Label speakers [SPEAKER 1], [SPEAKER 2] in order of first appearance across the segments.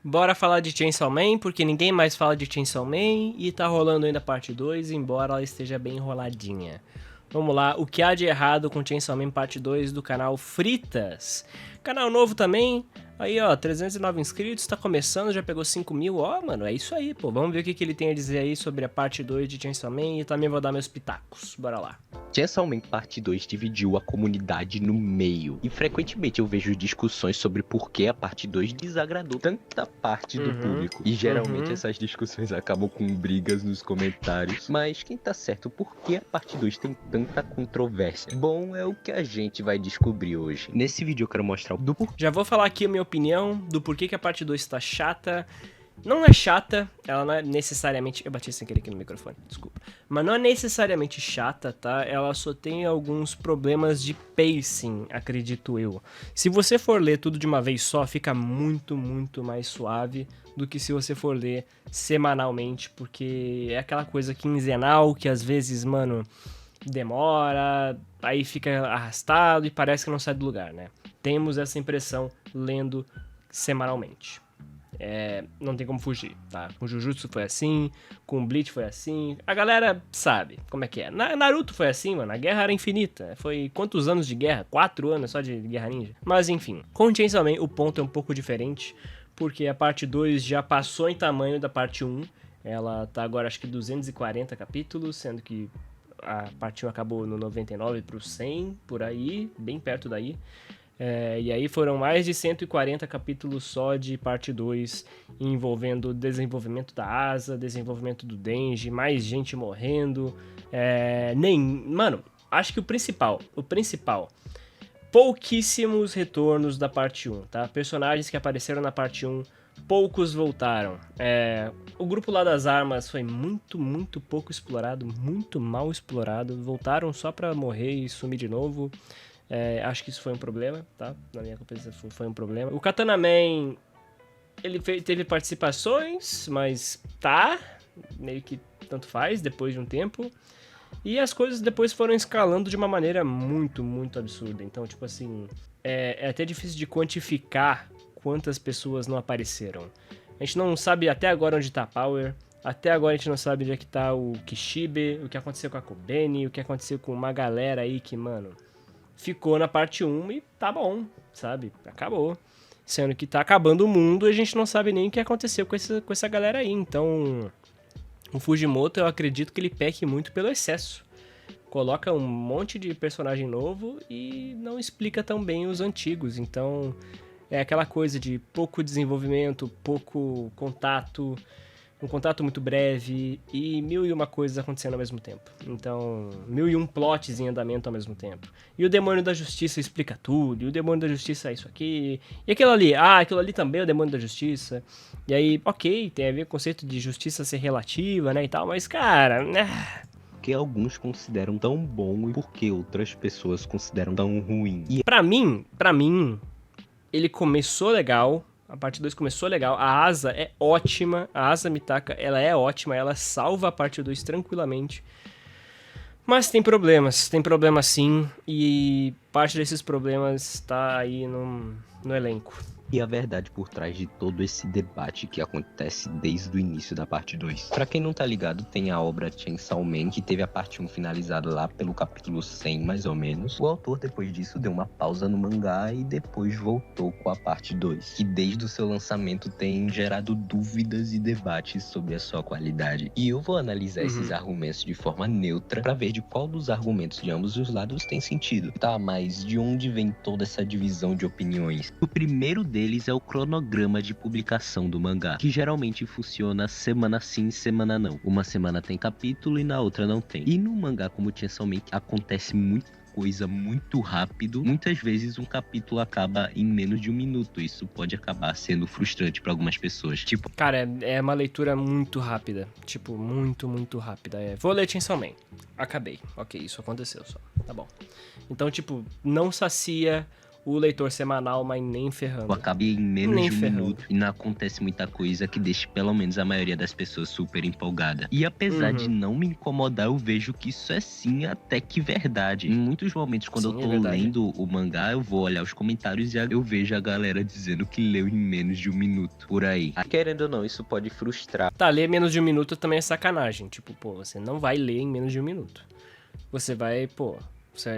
[SPEAKER 1] Bora falar de Chainsaw Man, porque ninguém mais fala de Chainsaw Man e tá rolando ainda a parte 2, embora ela esteja bem enroladinha. Vamos lá, o que há de errado com Chainsaw Man parte 2 do canal Fritas. Canal novo também, aí ó, 309 inscritos, tá começando, já pegou 5 mil, ó mano, é isso aí pô. Vamos ver o que ele tem a dizer aí sobre a parte 2 de Chainsaw Man e também vou dar meus pitacos, bora lá.
[SPEAKER 2] Chainsaw Man Parte 2 dividiu a comunidade no meio, e frequentemente eu vejo discussões sobre por que a parte 2 desagradou tanta parte do público. E geralmente essas discussões acabam com brigas nos comentários. Mas quem tá certo, por que a parte 2 tem tanta controvérsia? Bom, é o que a gente vai descobrir hoje. Nesse vídeo eu quero mostrar do porquê.
[SPEAKER 1] Já vou falar aqui a minha opinião do porquê que a parte 2 tá chata. Não é chata, ela não é necessariamente... Eu bati sem querer aqui no microfone, desculpa. Mas não é necessariamente chata, tá? Ela só tem alguns problemas de pacing, acredito eu. Se você for ler tudo de uma vez só, fica muito, muito mais suave do que se você for ler semanalmente, porque é aquela coisa quinzenal que às vezes, mano, demora, aí fica arrastado e parece que não sai do lugar, né? Temos essa impressão lendo semanalmente. Não tem como fugir, tá? Com Jujutsu foi assim, com Bleach foi assim. A galera sabe como é que é. Naruto foi assim, mano. A guerra era infinita. Foi quantos anos de guerra? 4 anos só de guerra ninja. Mas enfim, com Chainsaw Man o ponto é um pouco diferente, porque a parte 2 já passou em tamanho da parte 1. Ela tá agora acho que 240 capítulos, sendo que a parte 1 acabou no 99 pro 100, por aí, bem perto daí. E aí foram mais de 140 capítulos só de parte 2, envolvendo o desenvolvimento da Asa, desenvolvimento do Denji, mais gente morrendo. Mano, acho que o principal, pouquíssimos retornos da parte 1, tá? Personagens que apareceram na parte 1, poucos voltaram. O grupo lá das armas foi muito, muito pouco explorado, muito mal explorado. Voltaram só pra morrer e sumir de novo. Acho que isso foi um problema, tá? Na minha cabeça foi um problema. O Katana Man, ele teve participações, mas tá, meio que tanto faz depois de um tempo. E as coisas depois foram escalando de uma maneira muito, muito absurda. Então, tipo assim, é até difícil de quantificar quantas pessoas não apareceram. A gente não sabe até agora onde tá a Power. Até agora a gente não sabe onde é que tá o Kishibe, o que aconteceu com a Kobeni, o que aconteceu com uma galera aí que, mano, ficou na parte 1 e tá bom, sabe? Acabou. Sendo que tá acabando o mundo e a gente não sabe nem o que aconteceu com essa galera aí. Então, o Fujimoto, eu acredito que ele peque muito pelo excesso. Coloca um monte de personagem novo e não explica tão bem os antigos. Então, é aquela coisa de pouco desenvolvimento, pouco contato, um contato muito breve e mil e uma coisas acontecendo ao mesmo tempo. Então, mil e um plots em andamento ao mesmo tempo. E o Demônio da Justiça explica tudo, e o Demônio da Justiça é isso aqui, e aquilo ali, aquilo ali também é o Demônio da Justiça. E aí, ok, tem a ver com o conceito de justiça ser relativa, né, e tal, mas, cara,
[SPEAKER 2] Que alguns consideram tão bom e por que outras pessoas consideram tão ruim. E
[SPEAKER 1] pra mim, ele começou legal. A parte 2 começou legal. A Asa é ótima. A Asa Mitaka, ela é ótima. Ela salva a parte 2 tranquilamente. Mas tem problemas sim. E parte desses problemas tá aí no elenco.
[SPEAKER 2] E a verdade por trás de todo esse debate que acontece desde o início da parte 2. Pra quem não tá ligado, tem a obra Chainsaw Man, que teve a parte 1 finalizada lá pelo capítulo 100, mais ou menos. O autor, depois disso, deu uma pausa no mangá e depois voltou com a parte 2, que desde o seu lançamento tem gerado dúvidas e debates sobre a sua qualidade. E eu vou analisar esses argumentos de forma neutra pra ver de qual dos argumentos de ambos os lados tem sentido. Tá, mas de onde vem toda essa divisão de opiniões? O primeiro deles é o cronograma de publicação do mangá, que geralmente funciona semana sim, semana não. Uma semana tem capítulo e na outra não tem. E no mangá como Chainsaw Man acontece muita coisa muito rápido. Muitas vezes um capítulo acaba em menos de 1 minuto. Isso pode acabar sendo frustrante para algumas pessoas. Tipo,
[SPEAKER 1] Cara, é uma leitura muito rápida. Tipo, muito, muito rápida. Vou ler Chainsaw Man. Acabei. Ok, isso aconteceu só. Tá bom. Então, tipo, não sacia o leitor semanal, mas nem ferrando.
[SPEAKER 2] Acaba em menos
[SPEAKER 1] Nem
[SPEAKER 2] de um
[SPEAKER 1] ferrando.
[SPEAKER 2] minuto e não acontece muita coisa que deixe pelo menos a maioria das pessoas super empolgada. E apesar de não me incomodar, eu vejo que isso é sim até que verdade. Em muitos momentos, quando
[SPEAKER 1] Sim,
[SPEAKER 2] eu
[SPEAKER 1] é
[SPEAKER 2] tô
[SPEAKER 1] verdade.
[SPEAKER 2] lendo o mangá, eu vou olhar os comentários e eu vejo a galera dizendo que leu em menos de um minuto por aí. Querendo ou não, isso pode frustrar.
[SPEAKER 1] Tá, ler menos de um minuto também é sacanagem. Tipo, pô, você não vai ler em menos de um minuto. Você vai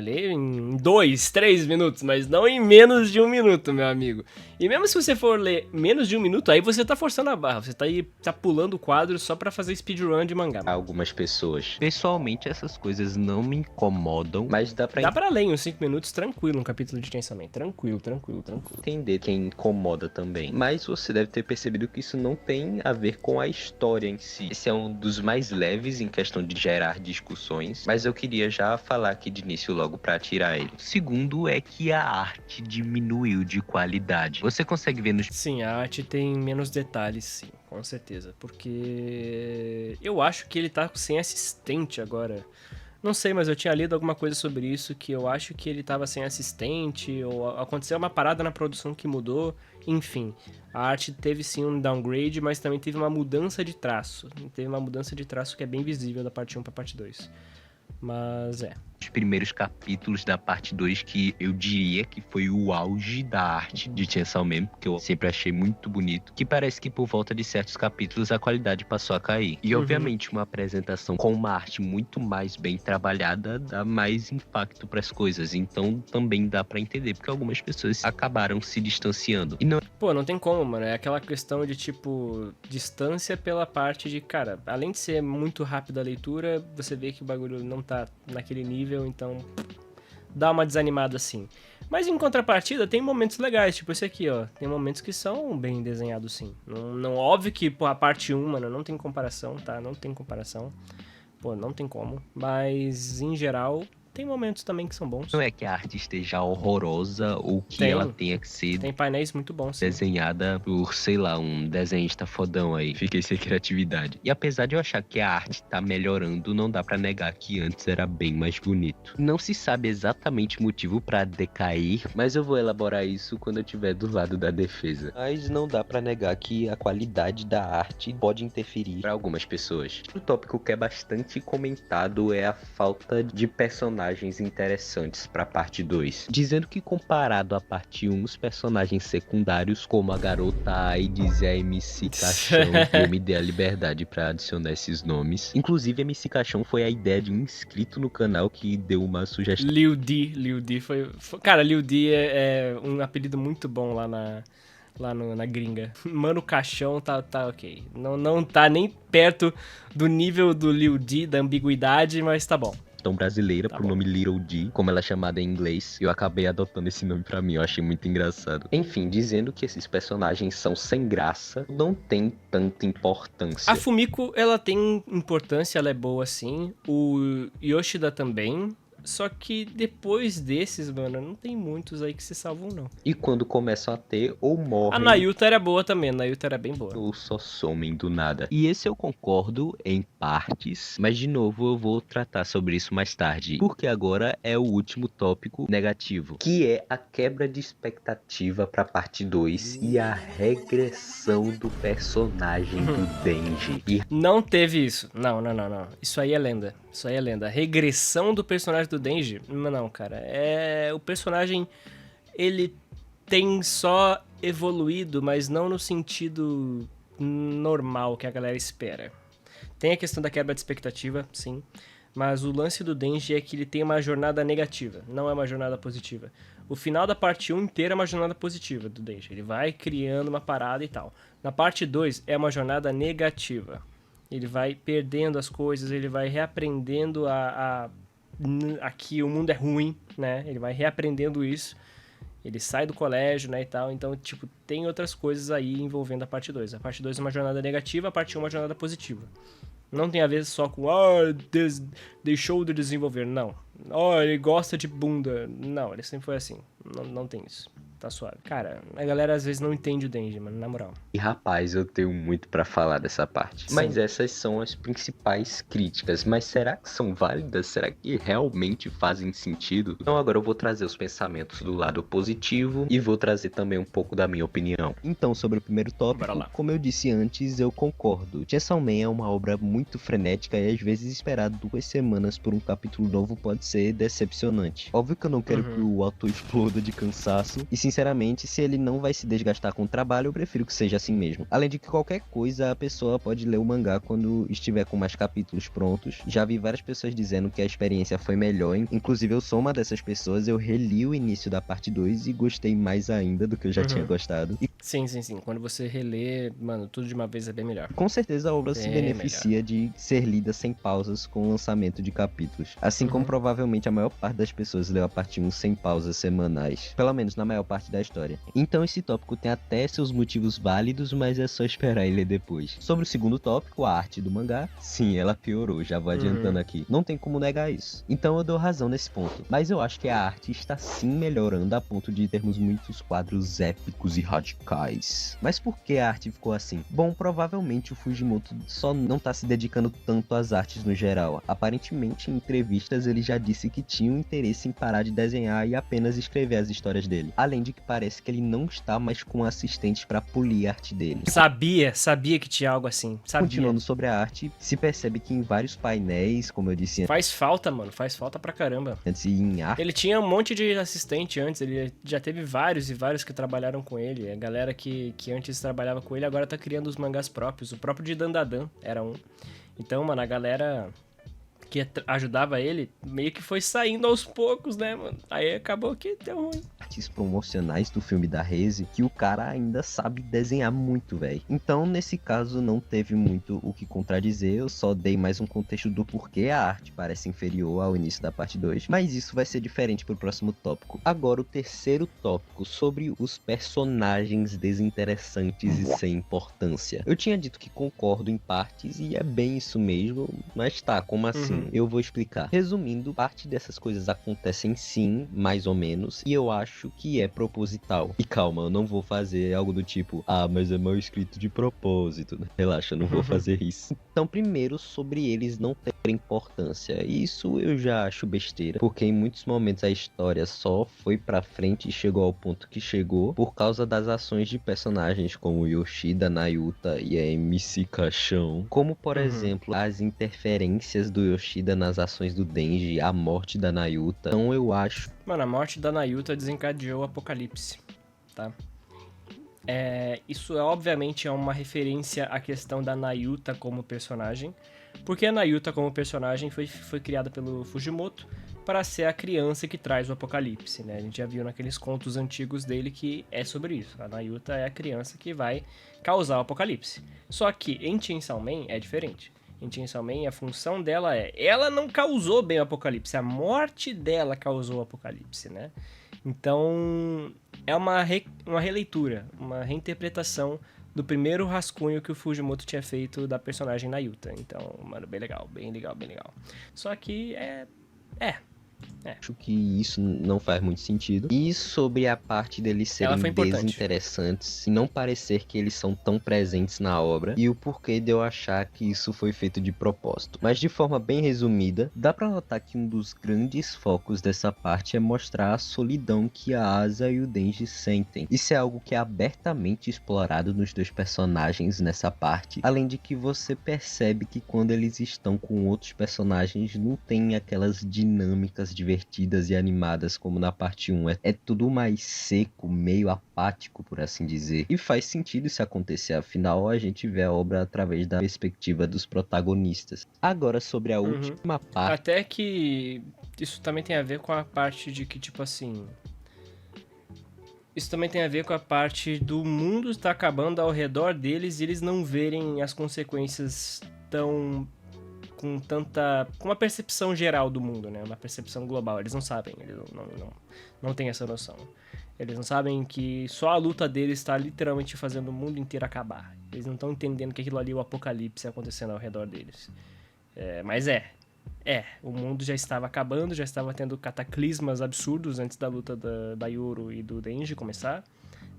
[SPEAKER 1] ler em 2, 3 minutos, mas não em menos de um minuto, meu amigo. E mesmo se você for ler menos de um minuto, aí você tá forçando a barra. Você tá pulando o quadro só pra fazer speedrun de mangá.
[SPEAKER 2] Algumas pessoas. Pessoalmente, essas coisas não me incomodam, mas dá
[SPEAKER 1] Dá pra ler em uns 5 minutos tranquilo um capítulo de Chainsaw Man. Tranquilo.
[SPEAKER 2] entender quem incomoda também. Mas você deve ter percebido que isso não tem a ver com a história em si. Esse é um dos mais leves em questão de gerar discussões, mas eu queria já falar aqui de início logo pra tirar ele. O segundo é que a arte diminuiu de qualidade. Você consegue ver nos
[SPEAKER 1] Sim, a arte tem menos detalhes, sim, com certeza. Porque eu acho que ele tá sem assistente agora. Não sei, mas eu tinha lido alguma coisa sobre isso, que eu acho que ele tava sem assistente, ou aconteceu uma parada na produção que mudou. Enfim, a arte teve sim um downgrade, mas também teve uma mudança de traço. Teve uma mudança de traço que é bem visível da parte 1 pra parte 2. Mas
[SPEAKER 2] os primeiros capítulos da parte 2, que eu diria que foi o auge da arte de Chainsaw Man, porque eu sempre achei muito bonito, que parece que por volta de certos capítulos a qualidade passou a cair. E obviamente uma apresentação com uma arte muito mais bem trabalhada dá mais impacto para as coisas, então também dá para entender porque algumas pessoas acabaram se distanciando. E não
[SPEAKER 1] Pô, não tem como, mano. É aquela questão de, tipo, distância pela parte de, cara, além de ser muito rápida a leitura, você vê que o bagulho não tá naquele nível, então dá uma desanimada assim. Mas em contrapartida, tem momentos legais, tipo esse aqui, ó. Tem momentos que são bem desenhados, sim. Não, óbvio que, pô, a parte 1, mano, não tem comparação, tá? Não tem comparação. Pô, não tem como. Mas, em geral, tem momentos também que são bons.
[SPEAKER 2] não é que a arte esteja horrorosa ou que ela tenha que ser
[SPEAKER 1] Tem painéis muito bons, sim.
[SPEAKER 2] desenhada por, sei lá, um desenhista fodão aí. Fiquei sem criatividade. E apesar de eu achar que a arte tá melhorando, não dá pra negar que antes era bem mais bonito. Não se sabe exatamente o motivo pra decair, mas eu vou elaborar isso quando eu estiver do lado da defesa. Mas não dá pra negar que a qualidade da arte pode interferir pra algumas pessoas. O tópico que é bastante comentado é a falta de personagens interessantes pra parte 2. Dizendo que comparado à parte 1, os personagens secundários, como a garota AIDS e a MC Caixão, eu me dei a liberdade pra adicionar esses nomes. Inclusive, a MC Caixão foi a ideia de um inscrito no canal que deu uma sugestão.
[SPEAKER 1] Lil D foi... Cara, Lil D é um apelido muito bom lá na gringa. Mano, Caixão tá ok. Não tá nem perto do nível do Lil D, da ambiguidade, mas tá bom.
[SPEAKER 2] Brasileira
[SPEAKER 1] Tá
[SPEAKER 2] pro
[SPEAKER 1] bom.
[SPEAKER 2] nome Little D, como ela é chamada em inglês. Eu acabei adotando esse nome pra mim, eu achei muito engraçado. Enfim, dizendo que esses personagens são sem graça, não tem tanta importância.
[SPEAKER 1] A Fumiko, ela tem importância, ela é boa sim. O Yoshida também. Só que depois desses, mano, não tem muitos aí que se salvam, não.
[SPEAKER 2] E quando começam a ter, ou morrem,
[SPEAKER 1] A Nayuta era boa também, a Nayuta era bem boa.
[SPEAKER 2] ou só somem do nada. E esse eu concordo em partes, mas de novo eu vou tratar sobre isso mais tarde, porque agora é o último tópico negativo, que é a quebra de expectativa pra parte 2 e a regressão do personagem do Denji. E
[SPEAKER 1] Não teve isso. Não. Isso aí é lenda. A regressão do personagem do Denji? Não, cara. O personagem, ele tem só evoluído, mas não no sentido normal que a galera espera. Tem a questão da quebra de expectativa, sim. Mas o lance do Denji é que ele tem uma jornada negativa, não é uma jornada positiva. O final da parte 1 inteira é uma jornada positiva do Denji. Ele vai criando uma parada e tal. Na parte 2 é uma jornada negativa. Ele vai perdendo as coisas, ele vai reaprendendo que o mundo é ruim, né? Ele vai reaprendendo isso. Ele sai do colégio, né, e tal. Então, tipo, tem outras coisas aí envolvendo a parte 2. A parte 2 é uma jornada negativa, a parte 1 é uma jornada positiva. Não tem a ver só com, deixou de desenvolver, não. Ele gosta de bunda. Não, ele sempre foi assim. Não tem isso. Tá suave. Cara, a galera às vezes não entende o Denji, mano, na moral.
[SPEAKER 2] E rapaz, eu tenho muito pra falar dessa parte.
[SPEAKER 1] Sim.
[SPEAKER 2] Mas essas são as principais críticas. Mas será que são válidas? Será que realmente fazem sentido? Então agora eu vou trazer os pensamentos do lado positivo e vou trazer também um pouco da minha opinião. Então, sobre o primeiro tópico,
[SPEAKER 1] Bora lá.
[SPEAKER 2] como eu disse antes, eu concordo. Chainsaw Man é uma obra muito frenética e às vezes esperar 2 semanas por um capítulo novo pode ser decepcionante. Óbvio que eu não quero que o autor exploda de cansaço e sinceramente, se ele não vai se desgastar com o trabalho, eu prefiro que seja assim mesmo. Além de que qualquer coisa, a pessoa pode ler o mangá quando estiver com mais capítulos prontos. Já vi várias pessoas dizendo que a experiência foi melhor, inclusive eu sou uma dessas pessoas, eu reli o início da parte 2 e gostei mais ainda do que eu já tinha gostado. E
[SPEAKER 1] Sim. Quando você relê, mano, tudo de uma vez é bem melhor.
[SPEAKER 2] com certeza a obra se
[SPEAKER 1] Bem
[SPEAKER 2] beneficia de ser lida sem pausas com o lançamento de capítulos. Assim como provavelmente a maior parte das pessoas leu a parte 1 sem pausas semanais. Pelo menos na maior parte da história. Então esse tópico tem até seus motivos válidos, mas é só esperar e ler depois. Sobre o segundo tópico, a arte do mangá, sim, ela piorou, já vou adiantando aqui. Não tem como negar isso. Então eu dou razão nesse ponto. Mas eu acho que a arte está sim melhorando a ponto de termos muitos quadros épicos e radicais. Mas por que a arte ficou assim? Bom, provavelmente o Fujimoto só não tá se dedicando tanto às artes no geral. Aparentemente, em entrevistas, ele já disse que tinha um interesse em parar de desenhar e apenas escrever as histórias dele. Além de que parece que ele não está mais com assistentes pra polir a arte dele.
[SPEAKER 1] Sabia que tinha algo assim. Sabia.
[SPEAKER 2] Continuando sobre a arte, se percebe que em vários painéis, como eu disse
[SPEAKER 1] Faz falta, mano. Faz falta pra caramba.
[SPEAKER 2] antes, e em arte,
[SPEAKER 1] Ele tinha um monte de assistente antes. Ele já teve vários e vários que trabalharam com ele. A galera que antes trabalhava com ele agora tá criando os mangás próprios. O próprio de Dandadan era um. Então, mano, a galera que ajudava ele meio que foi saindo aos poucos, né, mano? Aí acabou que deu ruim.
[SPEAKER 2] artes promocionais do filme da Reze, que o cara ainda sabe desenhar muito, velho. Então, nesse caso, não teve muito o que contradizer, eu só dei mais um contexto do porquê a arte parece inferior ao início da parte 2, mas isso vai ser diferente pro próximo tópico. Agora, o terceiro tópico, sobre os personagens desinteressantes e sem importância. Eu tinha dito que concordo em partes, e é bem isso mesmo, mas tá, como assim? Eu vou explicar. Resumindo, parte dessas coisas acontecem sim, mais ou menos, e eu acho que é proposital. E calma, eu não vou fazer algo do tipo, mas é mal escrito de propósito. Relaxa, eu não vou fazer isso. Então, primeiro, sobre eles não terem importância. Isso eu já acho besteira, porque em muitos momentos a história só foi pra frente e chegou ao ponto que chegou por causa das ações de personagens como Yoshida, Nayuta e a MC Caixão. Como, por exemplo, as interferências do Yoshida nas ações do Denji, a morte da Nayuta. Então eu acho...
[SPEAKER 1] Mano, a morte da Nayuta desencadeou o apocalipse, tá? Isso obviamente é uma referência à questão da Nayuta como personagem, porque a Nayuta como personagem foi criada pelo Fujimoto para ser a criança que traz o apocalipse, né? A gente já viu naqueles contos antigos dele que é sobre isso. A Nayuta é a criança que vai causar o apocalipse. Só que em Chainsaw Man é diferente. Em Chainsaw Man, a função dela ela não causou bem o apocalipse, a morte dela causou o apocalipse, né? Então, é uma releitura, uma reinterpretação do primeiro rascunho que o Fujimoto tinha feito da personagem Nayuta. Então, mano, bem legal, bem legal, bem legal. Só que
[SPEAKER 2] acho que isso não faz muito sentido. E sobre a parte deles serem desinteressantes e não parecer que eles são tão presentes na obra, e o porquê de eu achar que isso foi feito de propósito. Mas de forma bem resumida, dá pra notar que um dos grandes focos dessa parte é mostrar a solidão que a Asa e o Denji sentem. Isso é algo que é abertamente explorado nos dois personagens nessa parte, além de que você percebe que quando eles estão com outros personagens não tem aquelas dinâmicas divertidas e animadas como na parte 1. É tudo mais seco, meio apático, por assim dizer. E faz sentido isso acontecer, afinal a gente vê a obra através da perspectiva dos protagonistas. Agora sobre a última parte...
[SPEAKER 1] Até que isso também tem a ver com a parte de que, tipo assim... Isso também tem a ver com a parte do mundo estar acabando ao redor deles e eles não verem as consequências com uma percepção geral do mundo, né? Uma percepção global. Eles não sabem, eles não têm essa noção. Eles não sabem que só a luta deles está literalmente fazendo o mundo inteiro acabar. Eles não estão entendendo que aquilo ali é o apocalipse acontecendo ao redor deles. O mundo já estava acabando, já estava tendo cataclismas absurdos antes da luta da Yoro e do Denji começar.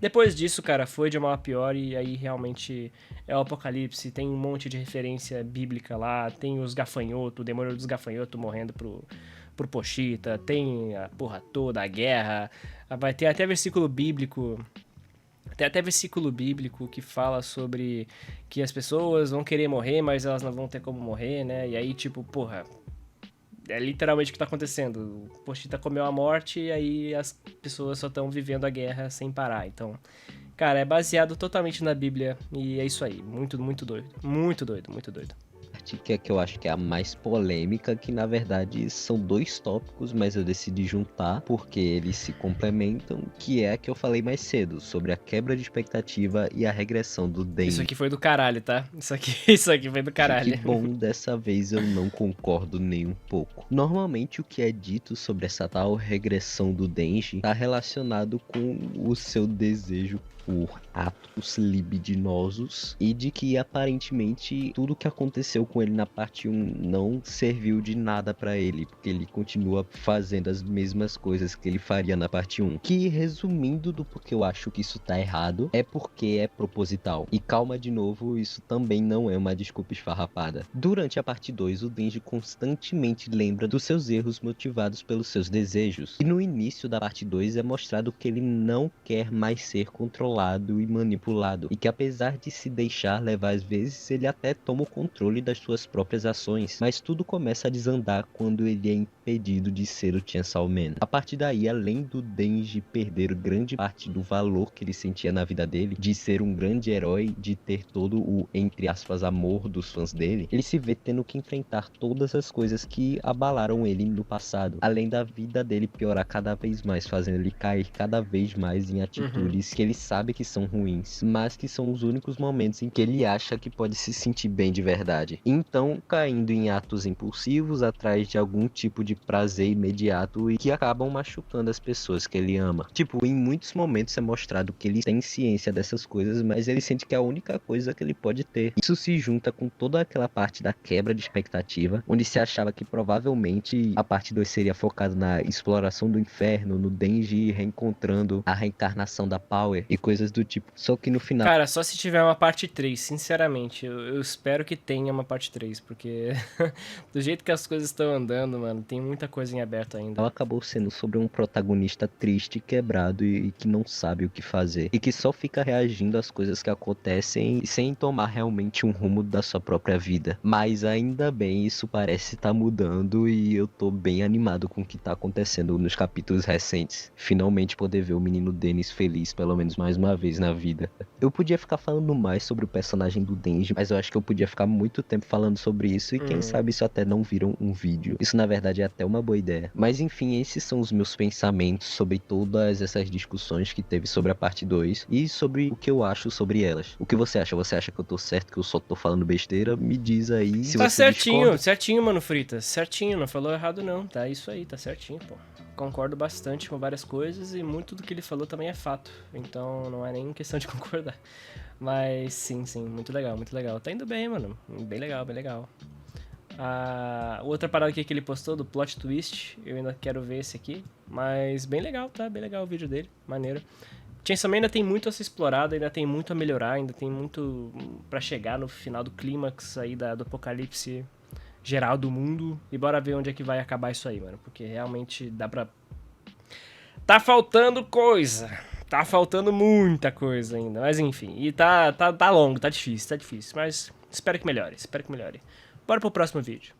[SPEAKER 1] Depois disso, cara, foi de mal a pior e aí realmente é o apocalipse. Tem um monte de referência bíblica lá, tem os gafanhotos, o demônio dos gafanhotos morrendo pro Pochita, tem a porra toda, a guerra. Vai ter até versículo bíblico. Tem até versículo bíblico que fala sobre que as pessoas vão querer morrer, mas elas não vão ter como morrer, né? E aí, tipo, porra, é literalmente o que tá acontecendo. O Pochita comeu a morte e aí as pessoas só estão vivendo a guerra sem parar. Então, cara, é baseado totalmente na Bíblia e é isso aí. Muito, muito doido. Muito doido, muito doido.
[SPEAKER 2] Que eu acho que é a mais polêmica, que na verdade são dois tópicos, mas eu decidi juntar porque eles se complementam, que é a que eu falei mais cedo, sobre a quebra de expectativa e a regressão do Denji.
[SPEAKER 1] Isso aqui foi do caralho, tá? Isso aqui foi do caralho.
[SPEAKER 2] Que bom, dessa vez eu não concordo nem um pouco. Normalmente o que é dito sobre essa tal regressão do Denji está relacionado com o seu desejo por atos libidinosos e de que aparentemente tudo que aconteceu com ele na parte 1 não serviu de nada pra ele, porque ele continua fazendo as mesmas coisas que ele faria na parte 1. Que, resumindo do porquê eu acho que isso tá errado, é porque é proposital. E calma, de novo, isso também não é uma desculpa esfarrapada. Durante a parte 2, o Denji constantemente lembra dos seus erros motivados pelos seus desejos. E no início da parte 2 é mostrado que ele não quer mais ser controlado e manipulado, e que apesar de se deixar levar às vezes, ele até toma o controle das suas próprias ações, mas tudo começa a desandar quando ele é impedido de ser o Chainsaw Man. A partir daí, além do Denji perder grande parte do valor que ele sentia na vida dele, de ser um grande herói, de ter todo o, entre aspas, amor dos fãs dele, ele se vê tendo que enfrentar todas as coisas que abalaram ele no passado, além da vida dele piorar cada vez mais, fazendo ele cair cada vez mais em atitudes que ele sabe que são ruins, mas que são os únicos momentos em que ele acha que pode se sentir bem de verdade. Então, caindo em atos impulsivos, atrás de algum tipo de prazer imediato e que acabam machucando as pessoas que ele ama. Tipo, em muitos momentos é mostrado que ele tem ciência dessas coisas, mas ele sente que é a única coisa que ele pode ter. Isso se junta com toda aquela parte da quebra de expectativa, onde se achava que provavelmente a parte 2 seria focada na exploração do inferno, no Denji reencontrando a reencarnação da Power e coisas do tipo. Só que no final...
[SPEAKER 1] Cara, só se tiver uma parte 3, sinceramente. Eu espero que tenha uma parte 3, porque do jeito que as coisas estão andando, mano, tem muita coisa em aberto ainda.
[SPEAKER 2] Ela acabou sendo sobre um protagonista triste, quebrado e que não sabe o que fazer. E que só fica reagindo às coisas que acontecem sem tomar realmente um rumo da sua própria vida. Mas ainda bem, isso parece estar mudando e eu tô bem animado com o que tá acontecendo nos capítulos recentes. Finalmente poder ver o menino Dennis feliz, pelo menos mais uma vez na vida. Eu podia ficar falando mais sobre o personagem do Denji, mas eu acho que eu podia ficar muito tempo falando sobre isso e quem sabe isso até não vira um vídeo. Isso na verdade é até uma boa ideia. Mas enfim, esses são os meus pensamentos sobre todas essas discussões que teve sobre a parte 2 e sobre o que eu acho sobre elas. O que você acha? Você acha que eu tô certo, que eu só tô falando besteira? Me diz aí se
[SPEAKER 1] tá
[SPEAKER 2] você
[SPEAKER 1] certinho,
[SPEAKER 2] discorda.
[SPEAKER 1] certinho, mano, Fritas. Certinho, não falou errado não. Tá isso aí, tá certinho, pô. Concordo bastante com várias coisas e muito do que ele falou também é fato. Então não é nem questão de concordar. Mas sim, muito legal, muito legal. Tá indo bem, mano. Bem legal, bem legal. A outra parada aqui que ele postou do plot twist, eu ainda quero ver esse aqui. Mas bem legal, tá? Bem legal o vídeo dele, maneiro. Chainsaw Man ainda tem muito a ser explorado, ainda tem muito a melhorar, ainda tem muito pra chegar no final do clímax aí do apocalipse geral do mundo. E bora ver onde é que vai acabar isso aí, mano. Porque realmente dá pra... Tá faltando coisa. Tá faltando muita coisa ainda. Mas enfim. E tá longo, tá difícil. Mas espero que melhore, espero que melhore. Bora pro próximo vídeo.